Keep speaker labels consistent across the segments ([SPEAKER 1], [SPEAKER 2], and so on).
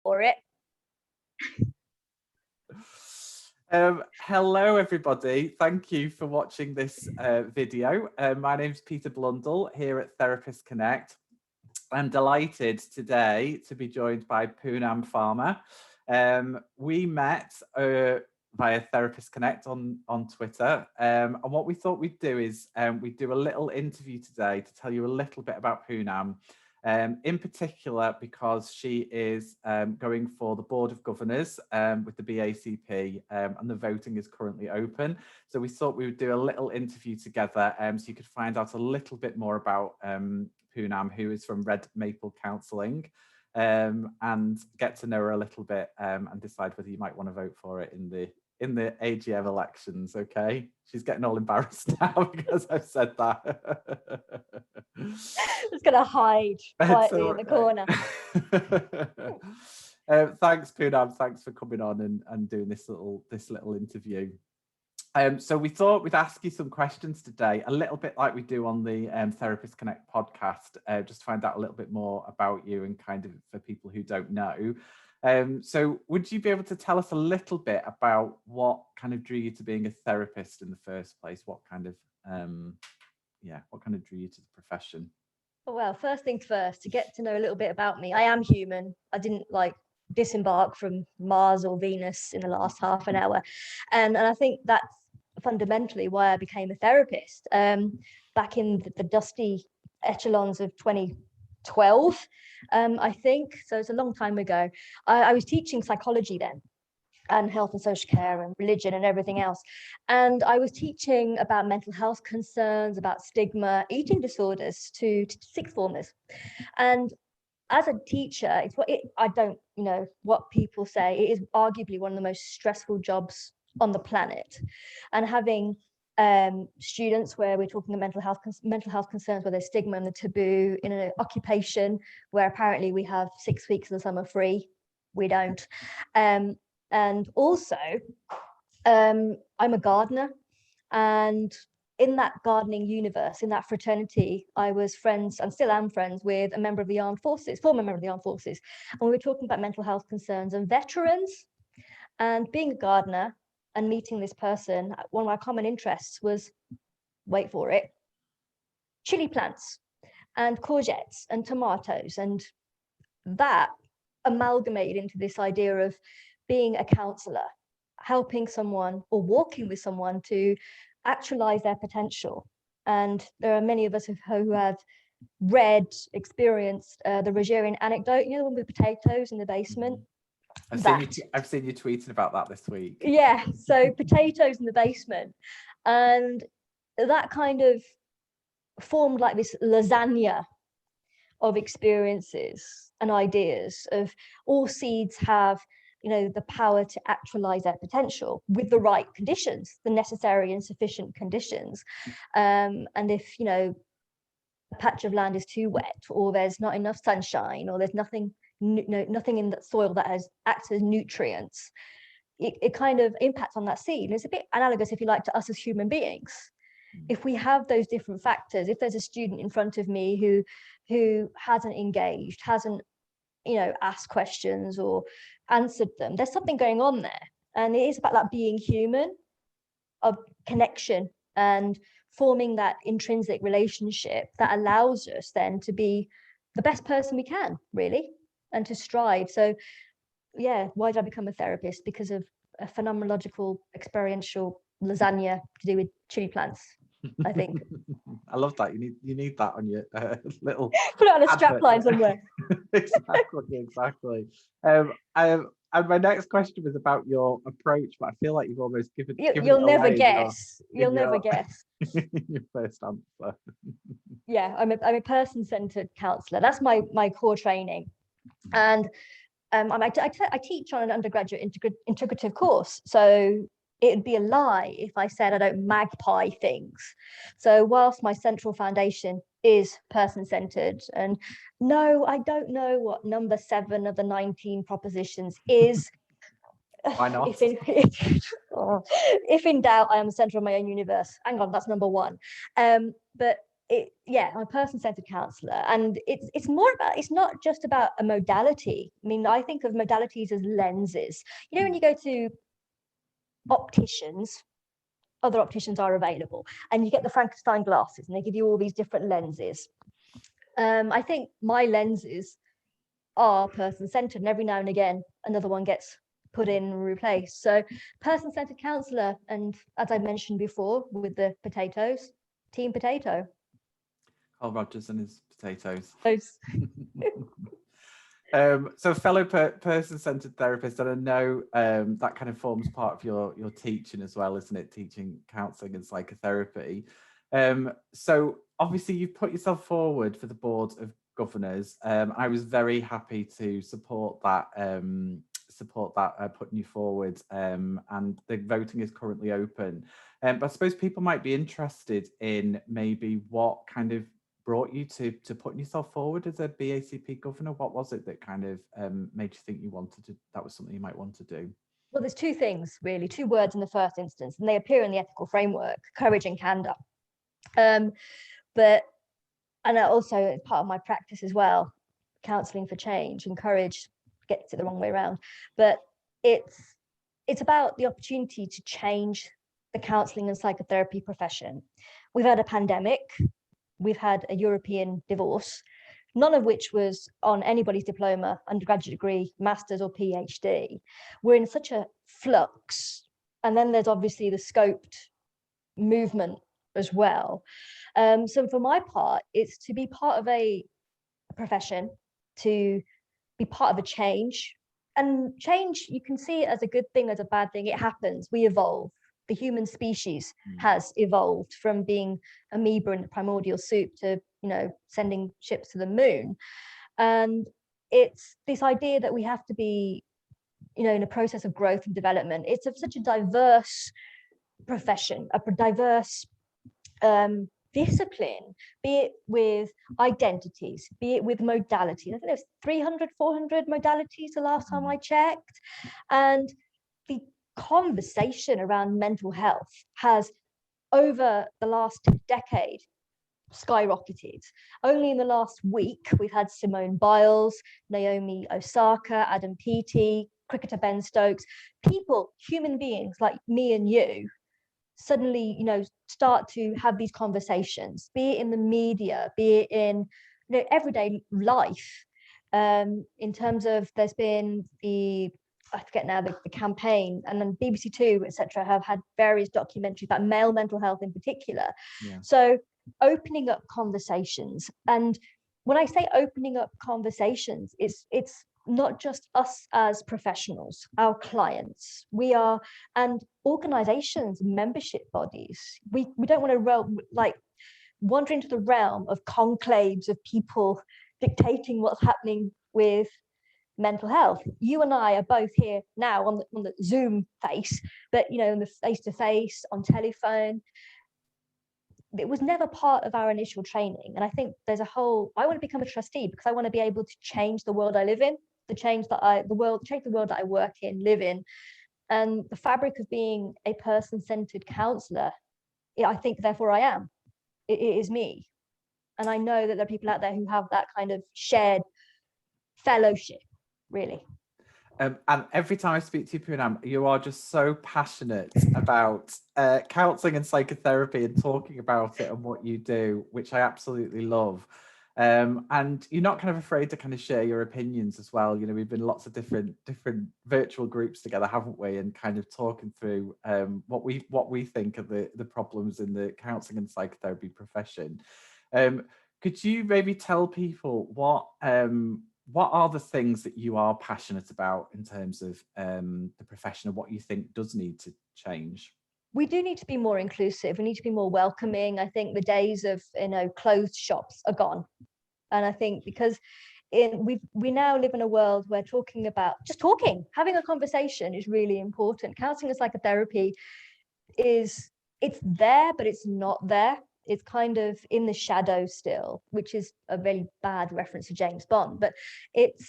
[SPEAKER 1] for it.
[SPEAKER 2] Hello everybody, thank you for watching this video. My name's Peter Blundell here at Therapist Connect. I'm delighted today to be joined by Punam Farmah. We met via Therapist Connect on Twitter, and what we thought we'd do is we'd do a little interview today to tell you a little bit about Punam. In particular, because she is going for the Board of Governors with the BACP, and the voting is currently open. So we thought we would do a little interview together so you could find out a little bit more about Punam, who is from Red Maple Counselling, and get to know her a little bit and decide whether you might want to vote for it in the AGM elections. Okay, she's getting all embarrassed now because I've said that.
[SPEAKER 1] Just gonna hide quietly in the corner.
[SPEAKER 2] Thanks, Punam. Thanks for coming on and doing this little interview. So we thought we'd ask you some questions today, a little bit like we do on the Therapist Connect podcast, just to find out a little bit more about you and kind of for people who don't know. So would you be able to tell us a little bit about what kind of drew you to being a therapist in the first place? What kind of drew you to the profession?
[SPEAKER 1] Well, first things first, to get to know a little bit about me. I am human. I didn't disembark from Mars or Venus in the last half an hour. And I think that's fundamentally why I became a therapist back in the dusty echelons of 2012, I think. So it's a long time ago. I was teaching psychology then, and health and social care and religion and everything else. And I was teaching about mental health concerns, about stigma, eating disorders to sixth formers. And as a teacher, I don't know what people say, it is arguably one of the most stressful jobs on the planet. And having students where we're talking about mental health concerns, where there's stigma and the taboo, in an occupation where apparently we have 6 weeks of the summer free, we don't. And also, I'm a gardener, and in that gardening universe, in that fraternity, I was friends and still am friends with a member of the armed forces, former member of the armed forces. And we were talking about mental health concerns and veterans. And being a gardener and meeting this person, one of our common interests was, wait for it, chili plants and courgettes and tomatoes. And that amalgamated into this idea of being a counsellor, helping someone or walking with someone to actualize their potential. And there are many of us who have read, experienced the Rogerian anecdote, the one with potatoes in the basement.
[SPEAKER 2] I've seen you tweeting about that this week.
[SPEAKER 1] Yeah, so potatoes in the basement. And that kind of formed like this lasagna of experiences and ideas of all seeds have the power to actualize their potential with the right conditions, the necessary and sufficient conditions. And if a patch of land is too wet, or there's not enough sunshine, or there's nothing in that soil that acts as nutrients, it kind of impacts on that seed. And it's a bit analogous, if you like, to us as human beings. If we have those different factors, if there's a student in front of me who hasn't engaged, hasn't asked questions or answered them, there's something going on there. And it is about that being human, of connection, and forming that intrinsic relationship that allows us then to be the best person we can, really, and to strive. So yeah, why did I become a therapist? Because of a phenomenological experiential lasagna to do with chili plants, I think.
[SPEAKER 2] I love that. You need that on your little
[SPEAKER 1] put it on a strap line somewhere.
[SPEAKER 2] exactly. And my next question was about your approach, but I feel like you've almost given
[SPEAKER 1] you'll never guess. You'll never guess.
[SPEAKER 2] Your first answer.
[SPEAKER 1] Yeah, I'm a person-centered counsellor. That's my core training. And I teach on an undergraduate integrative course. So it'd be a lie if I said I don't magpie things. So whilst my central foundation is person-centered, and no, I don't know what number 7 of the 19 propositions is.
[SPEAKER 2] Why not?
[SPEAKER 1] If in doubt, I am the center of my own universe. Hang on, that's number 1. But I'm a person-centered counselor, and it's more about, it's not just about a modality. I mean, I think of modalities as lenses. You know, when you go to opticians, other opticians are available, and you get the Frankenstein glasses, and they give you all these different lenses. I think my lenses are person-centered, and every now and again another one gets put in and replaced. So person-centered counselor, and as I mentioned before with the potatoes, team potato.
[SPEAKER 2] Carl Rogers and his potatoes.
[SPEAKER 1] Those.
[SPEAKER 2] So fellow person-centered therapist, and I know that kind of forms part of your teaching as well, isn't it? Teaching counselling and psychotherapy. So obviously you've put yourself forward for the board of governors. I was very happy to support that putting you forward, and the voting is currently open. But I suppose people might be interested in maybe what kind of brought you to putting yourself forward as a BACP governor. What was it that kind of made you think that was something you might want to do?
[SPEAKER 1] Well, there's two things, really, two words in the first instance, and they appear in the ethical framework: courage and candor. But, and also as part of my practice as well, counselling for change, and courage gets it the wrong way around. But it's about the opportunity to change the counselling and psychotherapy profession. We've had a pandemic, we've had a European divorce, none of which was on anybody's diploma, undergraduate degree, master's or PhD. We're in such a flux. And then there's obviously the scoped movement as well. So for my part, it's to be part of a profession, to be part of a change. And change, you can see it as a good thing, as a bad thing. It happens, we evolve. The human species has evolved from being amoeba in the primordial soup to, you know, sending ships to the moon. And it's this idea that we have to be, you know, in a process of growth and development. It's such a diverse profession, a diverse discipline, be it with identities, be it with modalities. I think there's 300, 400 modalities the last time I checked. And the conversation around mental health has, over the last decade, skyrocketed. Only in the last week, we've had Simone Biles, Naomi Osaka, Adam Peaty, cricketer Ben Stokes, people, human beings like me and you, suddenly, you know, start to have these conversations, be it in the media, be it in, you know, everyday life. In terms of, there's been I forget now, the campaign, and then BBC Two, etc., have had various documentaries about male mental health in particular. Yeah. So opening up conversations, and when I say opening up conversations, it's not just us as professionals, our clients, we are, and organizations, membership bodies. We don't want to wander into the realm of conclaves of people dictating what's happening with mental health. You and I are both here now on the Zoom face, but, you know, in the face-to-face, on telephone. It was never part of our initial training. And I think there's I want to become a trustee because I want to be able to change the world I live in, change the world that I work in, live in. And the fabric of being a person-centered counselor, I think therefore I am. It is me. And I know that there are people out there who have that kind of shared fellowship, really.
[SPEAKER 2] And every time I speak to you, Punam, you are just so passionate about counselling and psychotherapy and talking about it and what you do, which I absolutely love. And you're not kind of afraid to kind of share your opinions as well. You know, we've been lots of different virtual groups together, haven't we? And kind of talking through what we think of the problems in the counselling and psychotherapy profession. Could you maybe tell people what are the things that you are passionate about in terms of the profession, and what you think does need to change?
[SPEAKER 1] We do need to be more inclusive. We need to be more welcoming. I think the days of, you know, closed shops are gone. And I think because we now live in a world where having a conversation is really important. Counselling and psychotherapy it's there, but it's not there. It's kind of in the shadow still, which is a very bad reference to James Bond, but it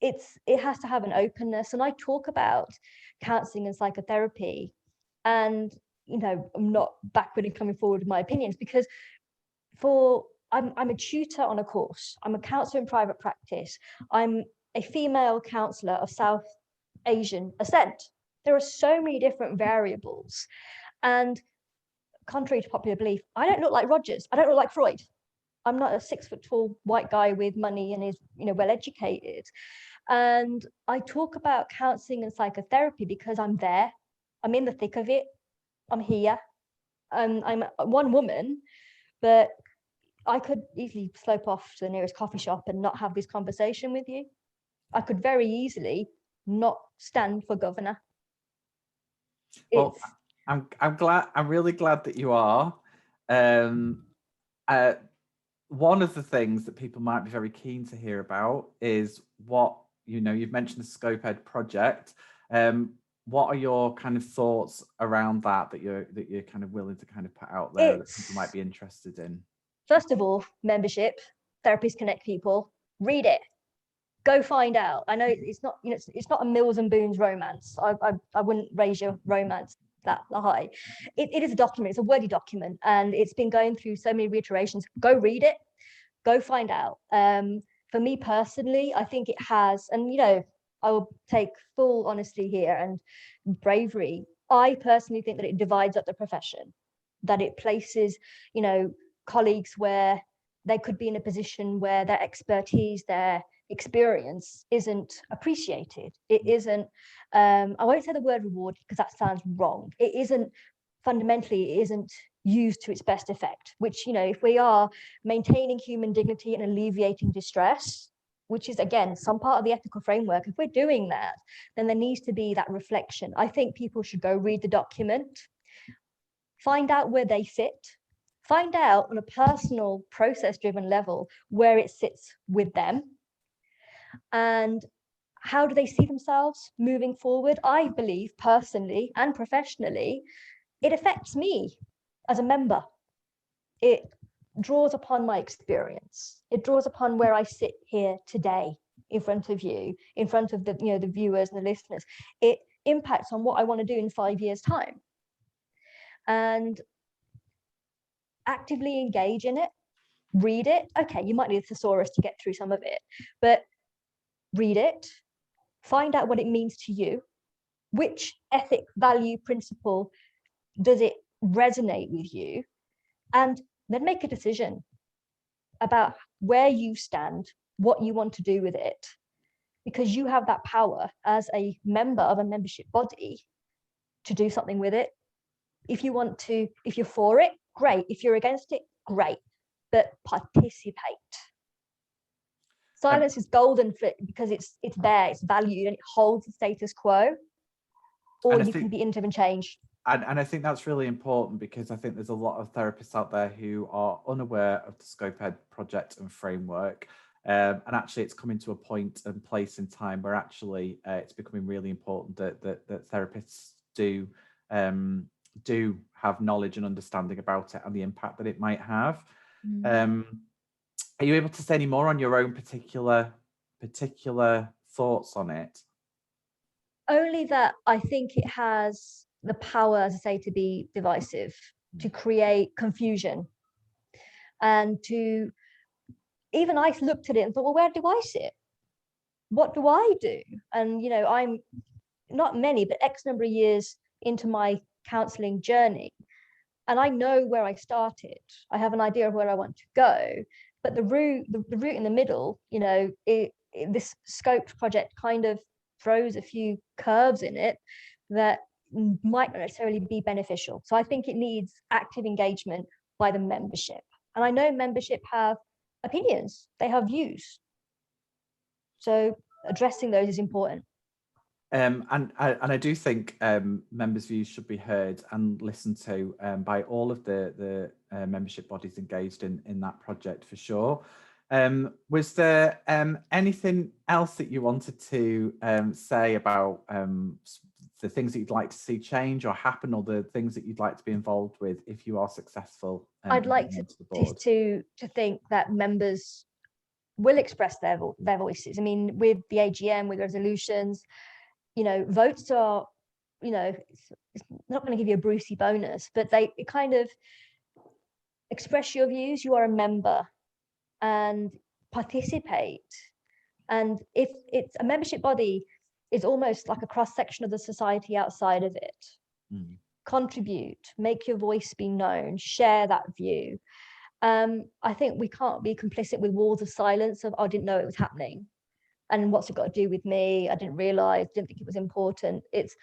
[SPEAKER 1] has to have an openness. And I talk about counselling and psychotherapy, and, you know, I'm not backward in coming forward with my opinions, because I'm a tutor on a course. I'm a counsellor in private practice. I'm a female counsellor of South Asian ascent. There are so many different variables. And contrary to popular belief, I don't look like Rogers. I don't look like Freud. I'm not a 6 foot tall white guy with money and is, well educated. And I talk about counseling and psychotherapy because I'm there. I'm in the thick of it. I'm here. I'm one woman, but I could easily slope off to the nearest coffee shop and not have this conversation with you. I could very easily not stand for governor.
[SPEAKER 2] Well, I'm really glad that you are. One of the things that people might be very keen to hear about is what, you've mentioned the Scope Ed project. What are your kind of thoughts around that you're kind of willing to kind of put out there that people might be interested in?
[SPEAKER 1] First of all, membership, Therapists Connect people, read it, go find out. I know it's not, it's not a Mills and Boons romance. I wouldn't raise your romance that high. It is a document, it's a wordy document, and it's been going through so many reiterations. Go read it, go find out. For me personally, I think it has, and I will take full honesty here and bravery. I personally think that it divides up the profession, that it places, colleagues where they could be in a position where their expertise, their experience isn't appreciated. It isn't, I won't say the word reward because that sounds wrong. It isn't, fundamentally, it isn't used to its best effect, which, if we are maintaining human dignity and alleviating distress, which is, again, some part of the ethical framework, if we're doing that, then there needs to be that reflection. I think people should go read the document, find out where they sit, find out on a personal, process-driven level where it sits with them, and how do they see themselves moving forward. I believe personally and professionally, it affects me as a member. It draws upon my experience. It draws upon where I sit here today in front of you, in front of the, the viewers and the listeners. It impacts on what I want to do in 5 years' time. And actively engage in it, read it. Okay, you might need a thesaurus to get through some of it, but read it, find out what it means to you. Which ethic, value, principle does it resonate with you? And then make a decision about where you stand, what you want to do with it, because you have that power as a member of a membership body to do something with it. If you want to, if you're for it, great. If you're against it, great, but participate. Silence is golden for it because it's there, it's valued, and it holds the status quo, or you can be innovative and change.
[SPEAKER 2] And I think that's really important, because I think there's a lot of therapists out there who are unaware of the Scope Ed project and framework. And actually, it's coming to a point and place in time where actually it's becoming really important that therapists do have knowledge and understanding about it and the impact that it might have. Are you able to say any more on your own particular thoughts on it? Only
[SPEAKER 1] that I think it has the power, as I say, to be divisive, to create confusion, and to, even I looked at it and thought, well, where do I sit? What do I do? And, I'm not many, but X number of years into my counseling journey, and I know where I started. I have an idea of where I want to go, but the route in the middle, this scoped project kind of throws a few curves in it that might not necessarily be beneficial. So I think it needs active engagement by the membership. And I know membership have opinions, they have views. So addressing those is important.
[SPEAKER 2] And I do think members' views should be heard and listened to by all of the membership bodies engaged in that project, for sure. Was there anything else that you wanted to say about the things that you'd like to see change or happen, or the things that you'd like to be involved with if you are successful?
[SPEAKER 1] I'd like to think that members will express their voices. I mean, with the AGM, with resolutions, votes are, it's not going to give you a Brucey bonus, but it kind of express your views. You are a member, and participate. And if it's a membership body, is almost like a cross section of the society outside of it. Contribute, make your voice be known, share that view. I think we can't be complicit with walls of silence of, oh, I didn't know it was happening, and what's it got to do with me? I didn't realize, didn't think it was important. It's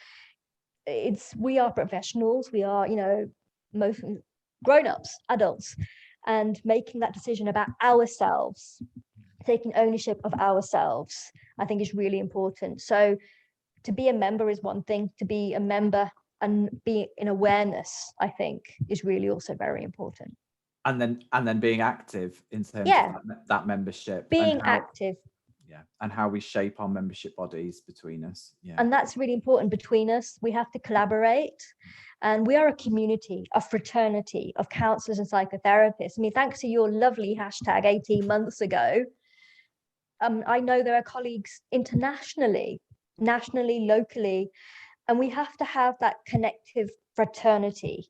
[SPEAKER 1] we are professionals, we are, you know, most grown-ups, adults, and making that decision about ourselves, taking ownership of ourselves, I think is really important. So to be a member is one thing, to be a member and be in awareness, I think, is really also very important.
[SPEAKER 2] And then being active in terms of that membership,
[SPEAKER 1] being active,
[SPEAKER 2] and how we shape our membership bodies between us.
[SPEAKER 1] And that's really important. Between us, we have to collaborate, and we are a community, a fraternity of counselors and psychotherapists. I mean, thanks to your lovely hashtag 18 months ago, I know there are colleagues internationally, nationally, locally, and we have to have that connective fraternity,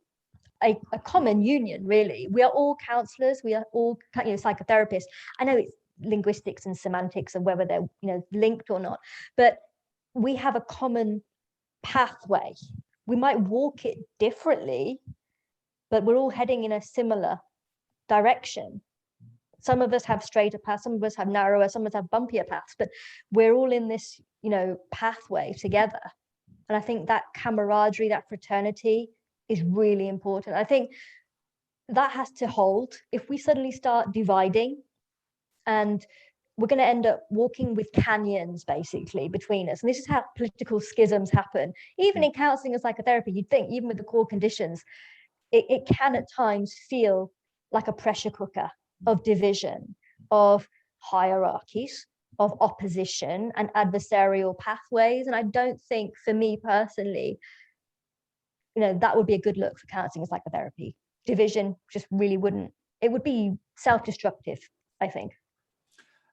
[SPEAKER 1] a common union, really. We are all counselors, we are all, you know, psychotherapists. I know it's linguistics and semantics and whether they're, you know, linked or not, but we have a common pathway. We might walk it differently, but we're all heading in a similar direction. Some of us have straighter paths, some of us have narrower, some of us have bumpier paths, but we're all in this, you know, pathway together. And I think that camaraderie, that fraternity is really important. I think that has to hold. If we suddenly start dividing, and we're going to end up walking with canyons basically between us. And this is how political schisms happen. Even in counseling and psychotherapy, you'd think, even with the core conditions, it can at times feel like a pressure cooker of division, of hierarchies, of opposition and adversarial pathways. And I don't think, for me personally, you know, that would be a good look for counseling and psychotherapy. Division just really wouldn't. It would be self-destructive, I think.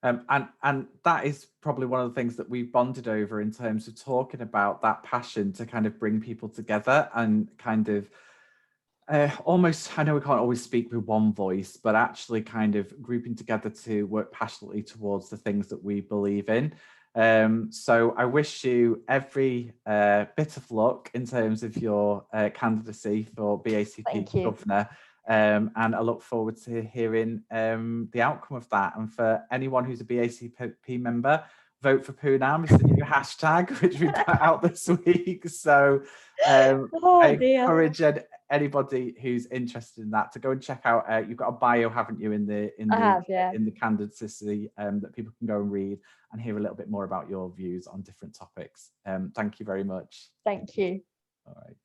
[SPEAKER 2] And that is probably one of the things that we bonded over in terms of talking about that passion to kind of bring people together and kind of almost, I know we can't always speak with one voice, but actually kind of grouping together to work passionately towards the things that we believe in. So I wish you every bit of luck in terms of your candidacy for BACP governor. And I look forward to hearing the outcome of that. And for anyone who's a BACP member, vote for Punam. It's the new hashtag, which we put out this week. So I encourage anybody who's interested in that to go and check out. You've got a bio, haven't you, in the candidacy that people can go and read and hear a little bit more about your views on different topics. Thank you very much.
[SPEAKER 1] Thank you.
[SPEAKER 2] All right.